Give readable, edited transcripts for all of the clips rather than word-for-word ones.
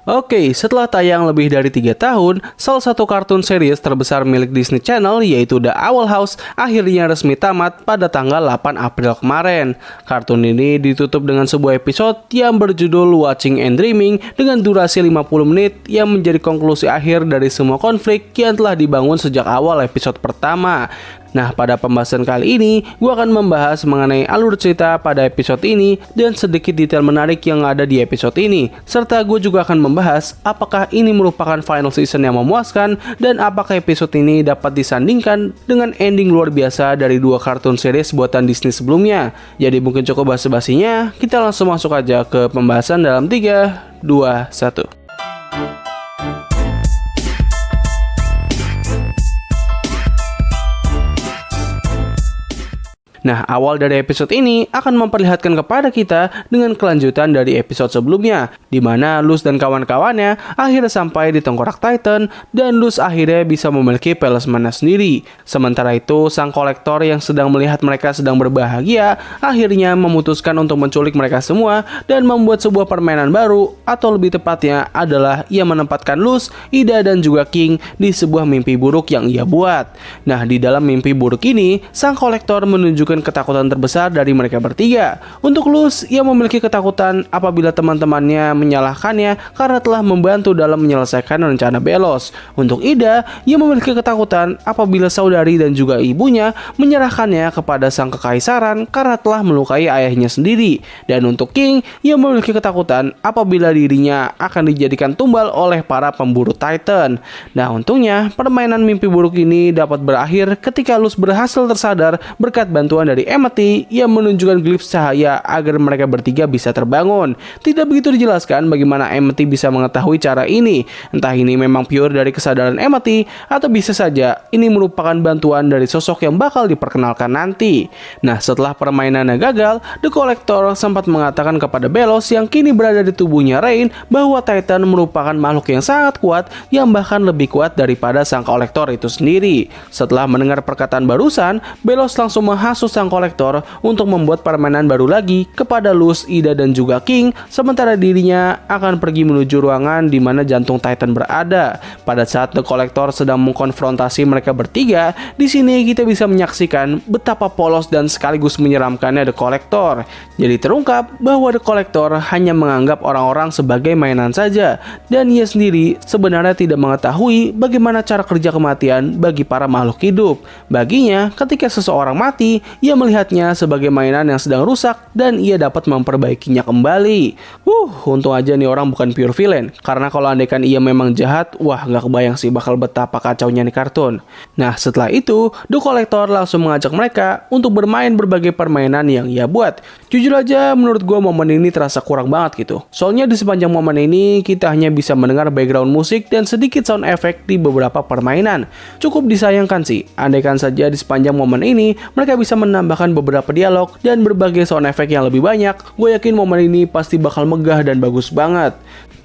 Oke, setelah tayang lebih dari 3 tahun, salah satu kartun series terbesar milik Disney Channel yaitu The Owl House akhirnya resmi tamat pada tanggal 8 April kemarin. Kartun ini ditutup dengan sebuah episode yang berjudul Watching and Dreaming dengan durasi 50 menit yang menjadi konklusi akhir dari semua konflik yang telah dibangun sejak awal episode pertama. Nah, pada pembahasan kali ini, gue akan membahas mengenai alur cerita pada episode ini dan sedikit detail menarik yang ada di episode ini. Serta gue juga akan membahas apakah ini merupakan final season yang memuaskan dan apakah episode ini dapat disandingkan dengan ending luar biasa dari dua kartun series buatan Disney sebelumnya. Jadi mungkin cukup basa-basinya, kita langsung masuk aja ke pembahasan dalam 3, 2, 1. Nah, awal dari episode ini akan memperlihatkan kepada kita dengan kelanjutan dari episode sebelumnya, di mana Luz dan kawan-kawannya akhirnya sampai di tengkorak Titan dan Luz akhirnya bisa memiliki Palace Mana sendiri. Sementara itu, sang kolektor yang sedang melihat mereka sedang berbahagia akhirnya memutuskan untuk menculik mereka semua dan membuat sebuah permainan baru, atau lebih tepatnya adalah ia menempatkan Luz, Ida, dan juga King di sebuah mimpi buruk yang ia buat. Nah, di dalam mimpi buruk ini, sang kolektor menunjukkan ketakutan terbesar dari mereka bertiga. Untuk Luz, ia memiliki ketakutan apabila teman-temannya menyalahkannya karena telah membantu dalam menyelesaikan rencana Belos. Untuk Ida, ia memiliki ketakutan apabila saudari dan juga ibunya menyerahkannya kepada sang kekaisaran karena telah melukai ayahnya sendiri. Dan untuk King, ia memiliki ketakutan apabila dirinya akan dijadikan tumbal oleh para pemburu Titan. Nah, untungnya permainan mimpi buruk ini dapat berakhir ketika Luz berhasil tersadar berkat bantuan dari Amity yang menunjukkan glimpse cahaya agar mereka bertiga bisa terbangun. Tidak begitu dijelaskan bagaimana Amity bisa mengetahui cara ini. Entah ini memang pure dari kesadaran Amity atau bisa saja ini merupakan bantuan dari sosok yang bakal diperkenalkan nanti. Nah, setelah permainannya gagal, The Collector sempat mengatakan kepada Belos yang kini berada di tubuhnya Rain bahwa Titan merupakan makhluk yang sangat kuat yang bahkan lebih kuat daripada sang kolektor itu sendiri. Setelah mendengar perkataan barusan, Belos langsung menghasut sang kolektor untuk membuat permainan baru lagi kepada Luz, Ida, dan juga King, sementara dirinya akan pergi menuju ruangan di mana jantung Titan berada. Pada saat The Collector sedang mengkonfrontasi mereka bertiga, di sini kita bisa menyaksikan betapa polos dan sekaligus menyeramkannya The Collector. Jadi terungkap bahwa The Collector hanya menganggap orang-orang sebagai mainan saja, dan ia sendiri sebenarnya tidak mengetahui bagaimana cara kerja kematian bagi para makhluk hidup. Baginya, ketika seseorang mati, ia melihatnya sebagai mainan yang sedang rusak dan ia dapat memperbaikinya kembali. Untung aja nih orang bukan pure villain, karena kalau andaikan ia memang jahat, wah gak kebayang sih bakal betapa kacaunya nih kartun. Nah, setelah itu, The Collector langsung mengajak mereka untuk bermain berbagai permainan yang ia buat. Jujur aja, menurut gue momen ini terasa kurang banget gitu. Soalnya di sepanjang momen ini, kita hanya bisa mendengar background musik dan sedikit sound effect di beberapa permainan. Cukup disayangkan sih, andaikan saja di sepanjang momen ini, mereka bisa menambahkan beberapa dialog dan berbagai sound effect yang lebih banyak. Gue yakin momen ini pasti bakal megah dan bagus banget.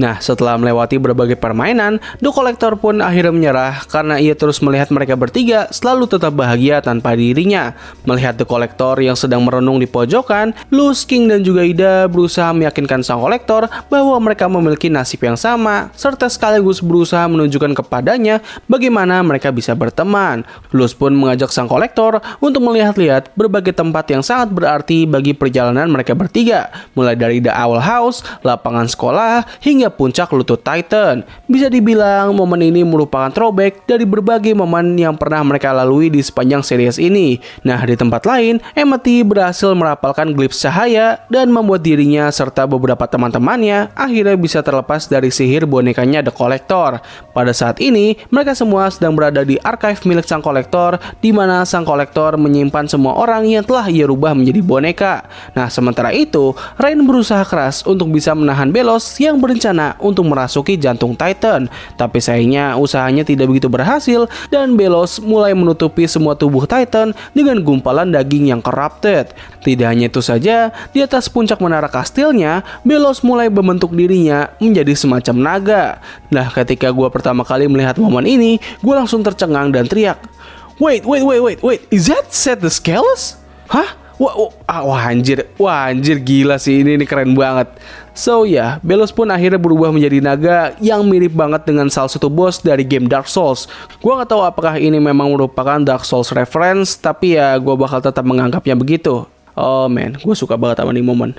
Nah, setelah melewati berbagai permainan, The Collector pun akhirnya menyerah karena ia terus melihat mereka bertiga selalu tetap bahagia tanpa dirinya. Melihat The Collector yang sedang merenung di pojokan, Luz, King, dan juga Ida berusaha meyakinkan sang kolektor bahwa mereka memiliki nasib yang sama, serta sekaligus berusaha menunjukkan kepadanya bagaimana mereka bisa berteman. Luz pun mengajak sang kolektor untuk melihat-lihat berbagai tempat yang sangat berarti bagi perjalanan mereka bertiga, mulai dari The Owl House, lapangan sekolah, hingga puncak lutut Titan. Bisa dibilang momen ini merupakan throwback dari berbagai momen yang pernah mereka lalui di sepanjang series ini. Nah, di tempat lain, Amity berhasil merapalkan glimpse cahaya dan membuat dirinya serta beberapa teman-temannya akhirnya bisa terlepas dari sihir bonekanya The Collector. Pada saat ini, mereka semua sedang berada di archive milik sang kolektor, di mana sang kolektor menyimpan semua orang yang telah ia rubah menjadi boneka. Nah, sementara itu, Rain berusaha keras untuk bisa menahan Belos yang berencana untuk merasuki jantung Titan. Tapi sayangnya usahanya tidak begitu berhasil dan Belos mulai menutupi semua tubuh Titan dengan gumpalan daging yang corrupted. Tidak hanya itu saja, di atas puncak menara kastilnya, Belos mulai membentuk dirinya menjadi semacam naga. Nah, ketika gue pertama kali melihat momen ini, gue langsung tercengang dan teriak, Wait, is that Seth the Scaleless? Hah? Wah anjir gila sih, ini keren banget. So ya, Belos pun akhirnya berubah menjadi naga yang mirip banget dengan salah satu bos dari game Dark Souls. Gua nggak tahu apakah ini memang merupakan Dark Souls reference, tapi ya gua bakal tetap menganggapnya begitu. Oh man, gue suka banget sama ini momen.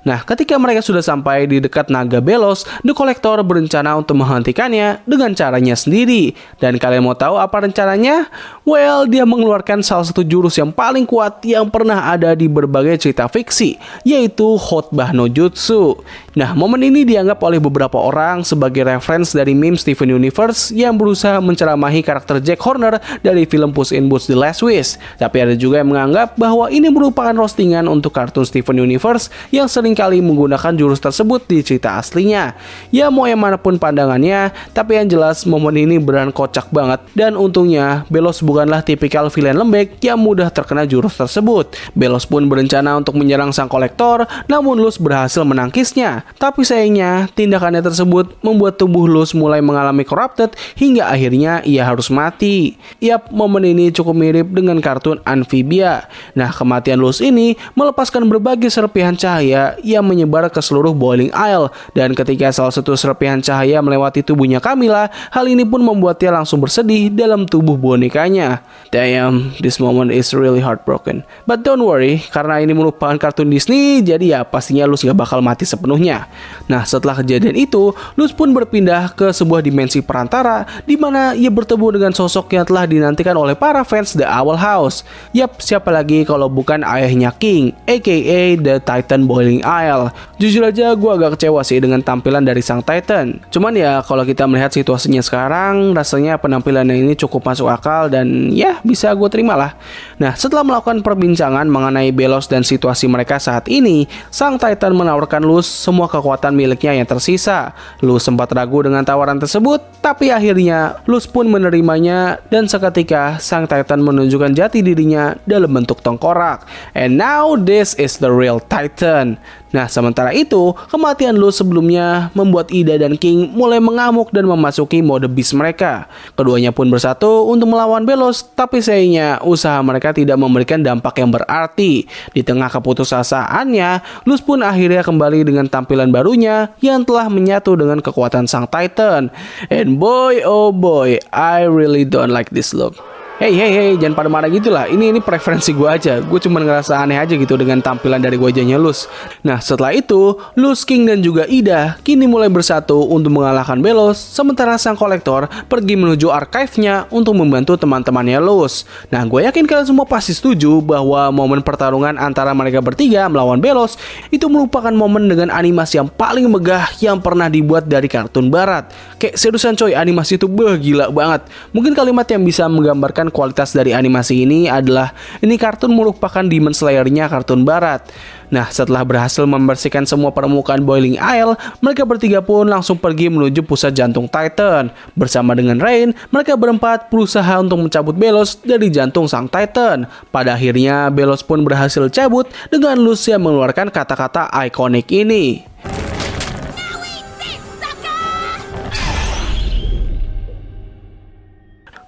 Nah, ketika mereka sudah sampai di dekat naga Belos, The Collector berencana untuk menghentikannya dengan caranya sendiri. Dan kalian mau tahu apa rencananya? Well, dia mengeluarkan salah satu jurus yang paling kuat yang pernah ada di berbagai cerita fiksi, yaitu Khotbah no Jutsu. Nah, momen ini dianggap oleh beberapa orang sebagai reference dari meme Steven Universe yang berusaha menceramahi karakter Jack Horner dari film Puss in Boots The Last Wish. Tapi ada juga yang menganggap bahwa ini merupakan roastingan untuk kartun Steven Universe yang sering kali menggunakan jurus tersebut di cerita aslinya. Ya mau yang manapun pandangannya, tapi yang jelas momen ini beneran kocak banget. Dan untungnya Belos bukanlah tipikal villain lembek yang mudah terkena jurus tersebut. Belos pun berencana untuk menyerang sang kolektor, namun Luz berhasil menangkisnya. Tapi sayangnya tindakannya tersebut membuat tubuh Luz mulai mengalami corrupted hingga akhirnya ia harus mati. Yap, momen ini cukup mirip dengan kartun Amphibia. Nah, kematian Luz ini melepaskan berbagai serpihan cahaya yang menyebar ke seluruh Boiling Isle, dan ketika salah satu serpihan cahaya melewati tubuhnya Camilla, hal ini pun membuatnya langsung bersedih dalam tubuh bonekanya. Damn, this moment is really heartbroken. But don't worry, karena ini merupakan kartun Disney, jadi ya pastinya Luz gak bakal mati sepenuhnya. Nah, setelah kejadian itu, Luz pun berpindah ke sebuah dimensi perantara, di mana ia bertemu dengan sosok yang telah dinantikan oleh para fans The Owl House. Yap, siapa lagi kalau bukan ayahnya King, aka The Titan Boiling Isle. Jujur aja gue agak kecewa sih dengan tampilan dari sang Titan. Cuman ya kalau kita melihat situasinya sekarang, rasanya penampilannya ini cukup masuk akal dan ya bisa gue terima lah. Nah, setelah melakukan perbincangan mengenai Belos dan situasi mereka saat ini, sang Titan menawarkan Luz semua kekuatan miliknya yang tersisa. Luz sempat ragu dengan tawaran tersebut, tapi akhirnya Luz pun menerimanya dan seketika sang Titan menunjukkan jati dirinya dalam bentuk tengkorak. And now this is the real Titan. Nah, sementara itu, kematian Luz sebelumnya membuat Ida dan King mulai mengamuk dan memasuki mode beast mereka. Keduanya pun bersatu untuk melawan Belos, tapi sayangnya usaha mereka tidak memberikan dampak yang berarti. Di tengah keputusasaaannya, Luz pun akhirnya kembali dengan tampilan barunya yang telah menyatu dengan kekuatan sang Titan. And boy, oh boy, I really don't like this look. Hey, jangan pada marah gitu lah. Ini preferensi gue aja. Gue cuma ngerasa aneh aja gitu dengan tampilan dari wajahnya Luz. Nah, setelah itu, Luz, King, dan juga Ida kini mulai bersatu untuk mengalahkan Belos, sementara sang kolektor pergi menuju archive-nya untuk membantu teman-temannya Luz. Nah, gue yakin kalian semua pasti setuju bahwa momen pertarungan antara mereka bertiga melawan Belos itu merupakan momen dengan animasi yang paling megah yang pernah dibuat dari kartun barat. Kayak seriusan coy, animasi itu gila banget. Mungkin kalimat yang bisa menggambarkan kualitas dari animasi ini adalah ini kartun merupakan Demon Slayer-nya kartun barat. Nah, setelah berhasil membersihkan semua permukaan Boiling Isle, mereka bertiga pun langsung pergi menuju pusat jantung Titan. Bersama dengan Rain, mereka berempat berusaha untuk mencabut Belos dari jantung sang Titan. Pada akhirnya, Belos pun berhasil cabut dengan Luz yang mengeluarkan kata-kata ikonik ini.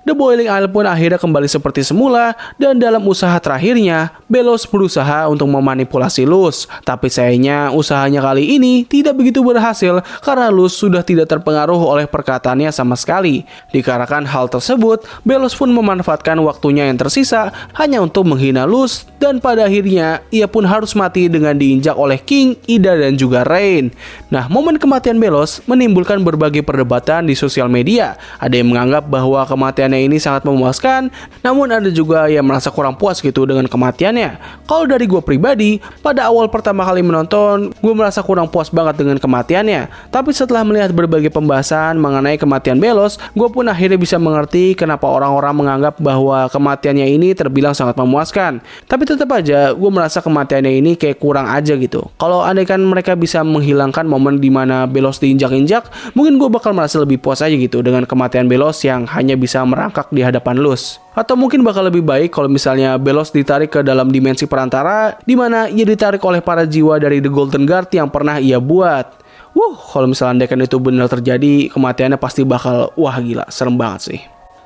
The Boiling Isle pun akhirnya kembali seperti semula, dan dalam usaha terakhirnya, Belos berusaha untuk memanipulasi Luz. Tapi sayangnya usahanya kali ini tidak begitu berhasil karena Luz sudah tidak terpengaruh oleh perkataannya sama sekali. Dikarenakan hal tersebut, Belos pun memanfaatkan waktunya yang tersisa hanya untuk menghina Luz, dan pada akhirnya ia pun harus mati dengan diinjak oleh King, Ida, dan juga Rain. Nah, momen kematian Belos menimbulkan berbagai perdebatan di sosial media. Ada yang menganggap bahwa kematian ini sangat memuaskan, namun ada juga yang merasa kurang puas gitu dengan kematiannya. Kalau dari gue pribadi, pada awal pertama kali menonton, gue merasa kurang puas banget dengan kematiannya. Tapi setelah melihat berbagai pembahasan mengenai kematian Belos, gue pun akhirnya bisa mengerti kenapa orang-orang menganggap bahwa kematiannya ini terbilang sangat memuaskan. Tapi tetap aja, gue merasa kematiannya ini kayak kurang aja gitu. Kalau andaikan mereka bisa menghilangkan momen dimana Belos diinjak-injak, mungkin gue bakal merasa lebih puas aja gitu dengan kematian Belos yang hanya bisa merangkak di hadapan Luz. Atau mungkin bakal lebih baik kalau misalnya Belos ditarik ke dalam dimensi perantara, di mana ia ditarik oleh para jiwa dari The Golden Guard yang pernah ia buat. Kalau misalnya andaikan itu benar terjadi, kematiannya pasti bakal wah gila, serem banget sih.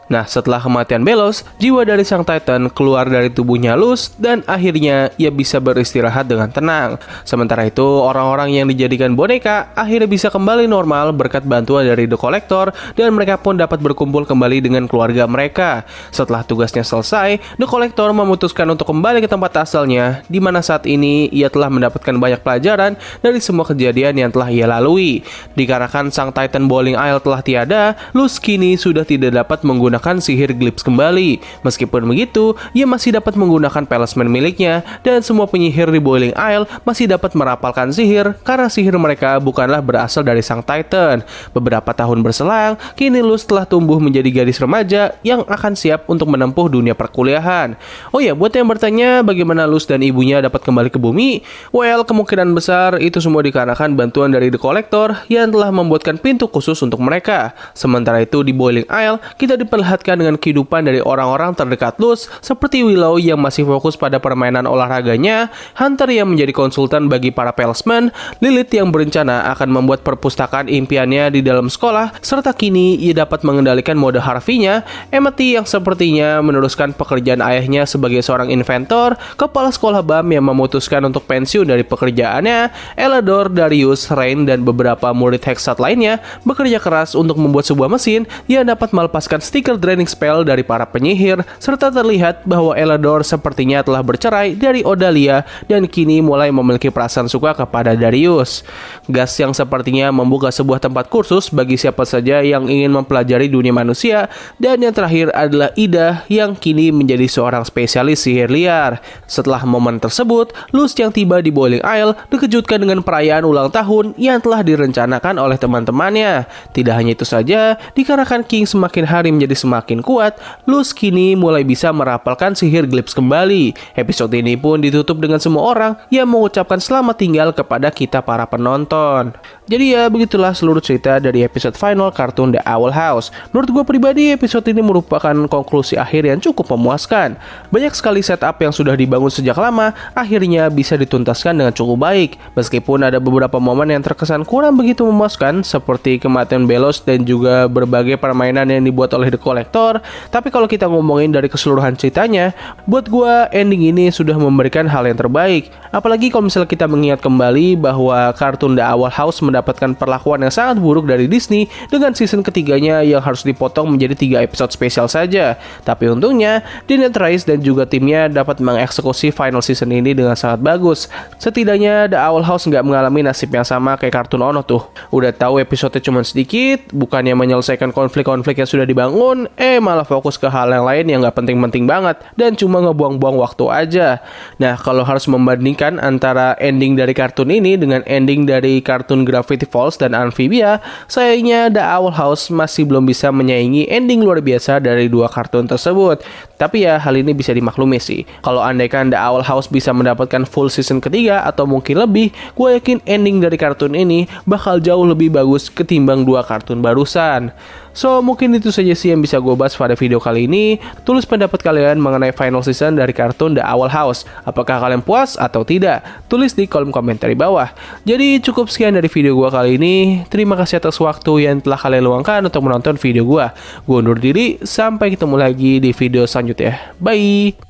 Nah, setelah kematian Belos, jiwa dari sang Titan keluar dari tubuhnya Luz dan akhirnya ia bisa beristirahat dengan tenang. Sementara itu, orang-orang yang dijadikan boneka akhirnya bisa kembali normal berkat bantuan dari The Collector dan mereka pun dapat berkumpul kembali dengan keluarga mereka. Setelah tugasnya selesai, The Collector memutuskan untuk kembali ke tempat asalnya, di mana saat ini ia telah mendapatkan banyak pelajaran dari semua kejadian yang telah ia lalui. Dikarenakan sang Titan Bowling Isle telah tiada, Luz kini sudah tidak dapat menggunakan sihir Glips kembali. Meskipun begitu, ia masih dapat menggunakan talisman miliknya dan semua penyihir di Bowling Isle masih dapat merapalkan sihir karena sihir mereka bukanlah berasal dari sang Titan. Beberapa tahun berselang, kini Luz telah tumbuh menjadi gadis remaja yang akan siap untuk menempuh dunia perkuliahan. Oh ya, buat yang bertanya bagaimana Luz dan ibunya dapat kembali ke bumi, well, kemungkinan besar itu semua dikarenakan bantuan dari The Collector yang telah membuatkan pintu khusus untuk mereka. Sementara itu di Bowling Isle, kita diperlihatkan dengan kehidupan dari orang-orang terdekat Luz seperti Willow yang masih fokus pada permainan olahraganya, Hunter yang menjadi konsultan bagi para salesman, Lilith yang berencana akan membuat perpustakaan impiannya di dalam sekolah, serta kini ia dapat mengendalikan mode Harvey-nya, Amity yang sepertinya meneruskan pekerjaan ayahnya sebagai seorang inventor, kepala sekolah BAM yang memutuskan untuk pensiun dari pekerjaannya, Elador, Darius, Rain, dan beberapa murid Hexat lainnya bekerja keras untuk membuat sebuah mesin yang dapat melepaskan stiker draining spell dari para penyihir, serta terlihat bahwa Elador sepertinya telah bercerai dari Odalia dan kini mulai memiliki perasaan suka kepada Darius. Gas yang sepertinya membuka sebuah tempat kursus bagi siapa saja yang ingin mempelajari dunia manusia, dan yang terakhir adalah Ida yang kini menjadi seorang spesialis sihir liar. Setelah momen tersebut, Luz yang tiba di Bowling Isle dikejutkan dengan perayaan ulang tahun yang telah direncanakan oleh teman-temannya. Tidak hanya itu saja, dikarenakan King semakin hari menjadi semakin kuat, Luz kini mulai bisa merapalkan sihir Glips kembali. Episode ini pun ditutup dengan semua orang yang mengucapkan selamat tinggal kepada kita para penonton. Jadi ya, begitulah seluruh cerita dari episode final kartun The Owl House. Menurut gue pribadi, episode ini merupakan konklusi akhir yang cukup memuaskan. Banyak sekali setup yang sudah dibangun sejak lama, akhirnya bisa dituntaskan dengan cukup baik. Meskipun ada beberapa momen yang terkesan kurang begitu memuaskan, seperti kematian Belos dan juga berbagai permainan yang dibuat oleh The Collector, tapi kalau kita ngomongin dari keseluruhan ceritanya, buat gua ending ini sudah memberikan hal yang terbaik. Apalagi kalau misalnya kita mengingat kembali bahwa kartun The Owl House mendapatkan perlakuan yang sangat buruk dari Disney dengan season ketiganya yang harus dipotong menjadi 3 episode spesial saja. Tapi untungnya, Daniel Trace dan juga timnya dapat mengeksekusi final season ini dengan sangat bagus. Setidaknya The Owl House nggak mengalami nasib yang sama kayak kartun Ono tuh. Udah tahu episode cuma sedikit, bukannya menyelesaikan konflik-konflik yang sudah dibangun, malah fokus ke hal yang lain yang gak penting-penting banget dan cuma ngebuang-buang waktu aja. Nah, kalau harus membandingkan antara ending dari kartun ini dengan ending dari kartun Gravity Falls dan Amphibia, sayangnya The Owl House masih belum bisa menyaingi ending luar biasa dari 2 kartun tersebut. Tapi ya, hal ini bisa dimaklumi sih. Kalau andaikan The Owl House bisa mendapatkan full season ketiga atau mungkin lebih, gue yakin ending dari kartun ini bakal jauh lebih bagus ketimbang 2 kartun barusan. So, mungkin itu saja sih yang bisa gue bahas pada video kali ini. Tulis pendapat kalian mengenai final season dari kartun The Owl House. Apakah kalian puas atau tidak? Tulis di kolom komentar di bawah. Jadi, cukup sekian dari video gue kali ini. Terima kasih atas waktu yang telah kalian luangkan untuk menonton video gue. Gue undur diri, sampai ketemu lagi di video selanjutnya. Bye!